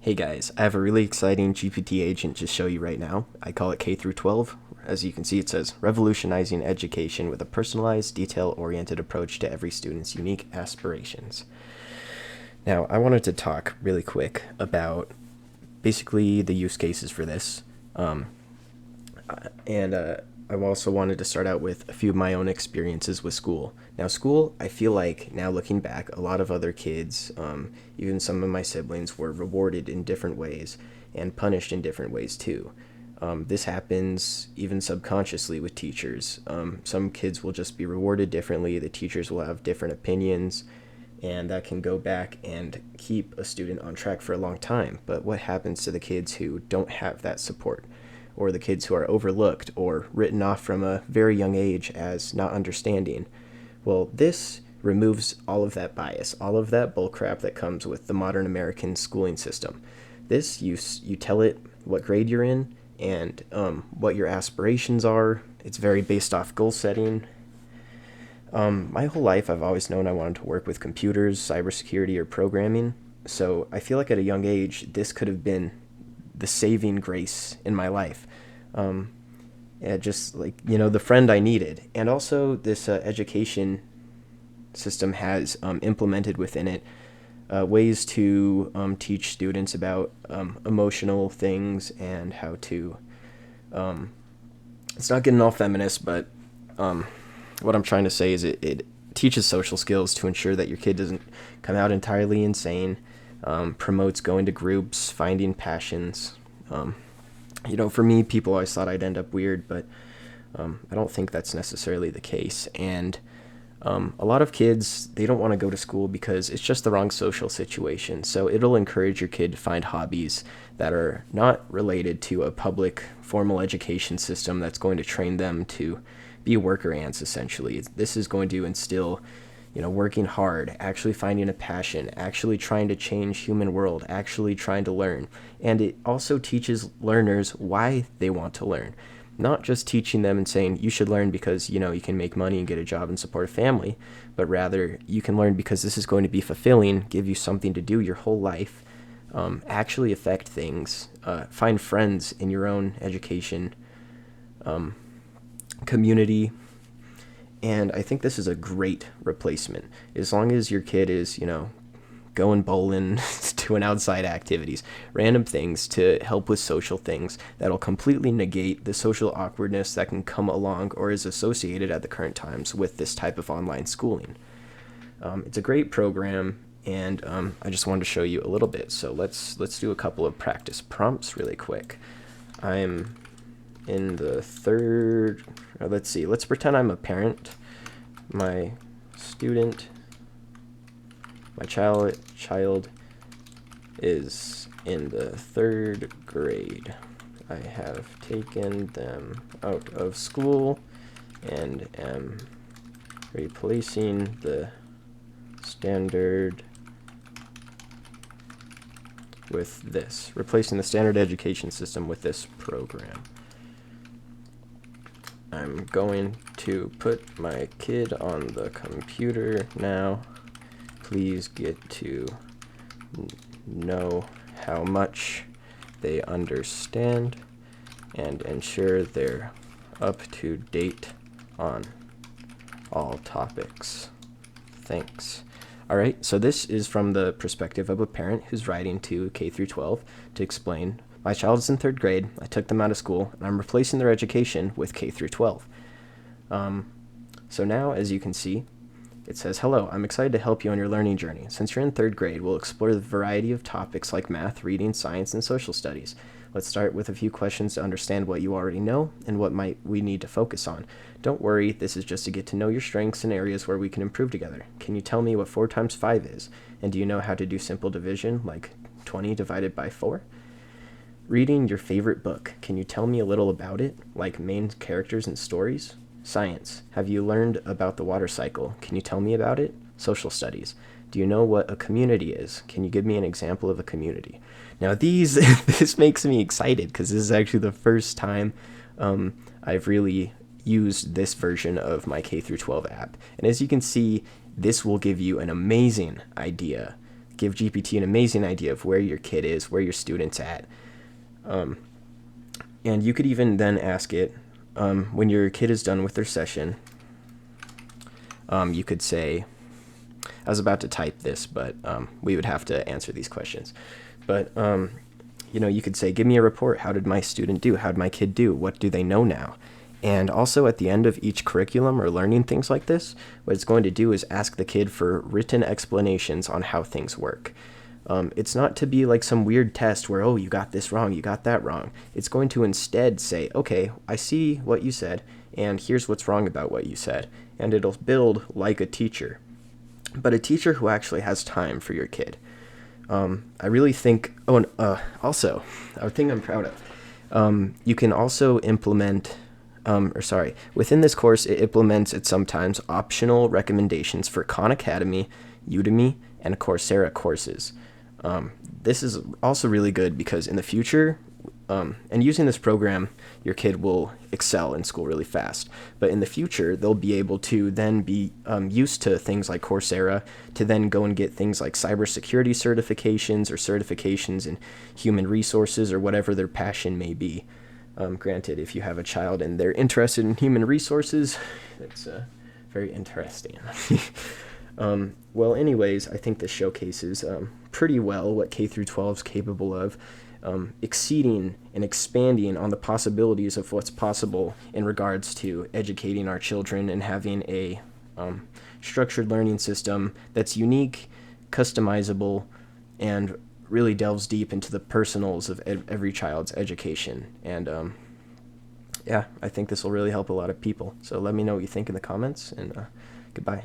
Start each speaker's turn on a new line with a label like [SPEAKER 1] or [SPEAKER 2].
[SPEAKER 1] Hey guys, I have a really exciting GPT agent to show you right now. I call it K through 12. As you can see, it says Revolutionizing Education with a personalized, detail-oriented approach to every student's unique aspirations. Now, I wanted to talk really quick about basically the use cases for this. And I also wanted to start out with a few of my own experiences with school. Now, school, I feel like now looking back, a lot of other kids, even some of my siblings, were rewarded in different ways and punished in different ways too. This happens even subconsciously with teachers. Some kids will just be rewarded differently, the teachers will have different opinions, and that can go back and keep a student on track for a long time. But what happens to the kids who don't have that support? Or the kids who are overlooked or written off from a very young age as not understanding? Well, this removes all of that bias, all of that bullcrap that comes with the modern American schooling system. This, you tell it what grade you're in and what your aspirations are. It's very based off goal setting. My whole life, I've always known I wanted to work with computers, cybersecurity, or programming. So I feel like at a young age, this could have been the saving grace in my life. Yeah, just like, the friend I needed. And also, this education system has implemented within it ways to teach students about emotional things and how to. It's not getting all feminist, but what I'm trying to say is it teaches social skills to ensure that your kid doesn't come out entirely insane, promotes going to groups, finding passions. For me, people always thought I'd end up weird, but I don't think that's necessarily the case. And a lot of kids, they don't want to go to school because it's just the wrong social situation. So it'll encourage your kid to find hobbies that are not related to a public formal education system that's going to train them to be worker ants, essentially. This is going to instill, working hard, actually finding a passion, actually trying to change human world, actually trying to learn. And it also teaches learners why they want to learn. Not just teaching them and saying you should learn because, you can make money and get a job and support a family, but rather you can learn because this is going to be fulfilling, give you something to do your whole life, actually affect things, find friends in your own education community. And I think this is a great replacement. As long as your kid is, going bowling, doing outside activities, random things to help with social things that'll completely negate the social awkwardness that can come along or is associated at the current times with this type of online schooling. It's a great program, and I just wanted to show you a little bit. So let's do a couple of practice prompts really quick. I'm in the third. Let's see. Let's pretend I'm a parent. My child is in the third grade. I have taken them out of school and am replacing the standard replacing the standard education system with this program. I'm going to put my kid on the computer now. Please get to know how much they understand and ensure they're up to date on all topics. Thanks. All right, so this is from the perspective of a parent who's writing to K through 12 to explain, my child is in third grade, I took them out of school, and I'm replacing their education with K through 12. So now, as you can see, it says, hello, I'm excited to help you on your learning journey. Since you're in third grade, we'll explore the variety of topics like math, reading, science, and social studies. Let's start with a few questions to understand what you already know and what might we need to focus on. Don't worry, this is just to get to know your strengths and areas where we can improve together. Can you tell me what 4 times 5 is? And do you know how to do simple division, like 20 divided by 4? Reading your favorite book. Can you tell me a little about it, like main characters and stories? Science. Have you learned about the water cycle? Can you tell me about it? Social studies. Do you know what a community is? Can you give me an example of a community? Now this makes me excited because this is actually the first time I've really used this version of my K through 12 app. And as you can see, this will give you an amazing idea, give GPT an amazing idea of where your kid is, where your student's at. And you could even then ask it, when your kid is done with their session, you could say, I was about to type this, but we would have to answer these questions. But, you could say, give me a report. How did my student do? How did my kid do? What do they know now? And also at the end of each curriculum or learning things like this, what it's going to do is ask the kid for written explanations on how things work. It's not to be like some weird test where, oh, you got this wrong, you got that wrong. It's going to instead say, okay, I see what you said, and here's what's wrong about what you said. And it'll build like a teacher, but a teacher who actually has time for your kid. I really think, also, a thing I'm proud of, you can also implement, within this course, it implements at sometimes optional recommendations for Khan Academy, Udemy, and Coursera courses. This is also really good because in the future, and using this program, your kid will excel in school really fast. But in the future, they'll be able to then be used to things like Coursera, to then go and get things like cybersecurity certifications or certifications in human resources or whatever their passion may be. Granted, if you have a child and they're interested in human resources, it's very interesting. Well, anyways, I think this showcases pretty well what K through 12 is capable of, exceeding and expanding on the possibilities of what's possible in regards to educating our children and having a structured learning system that's unique, customizable, and really delves deep into the personals of every child's education. And I think this will really help a lot of people. So let me know what you think in the comments, and goodbye.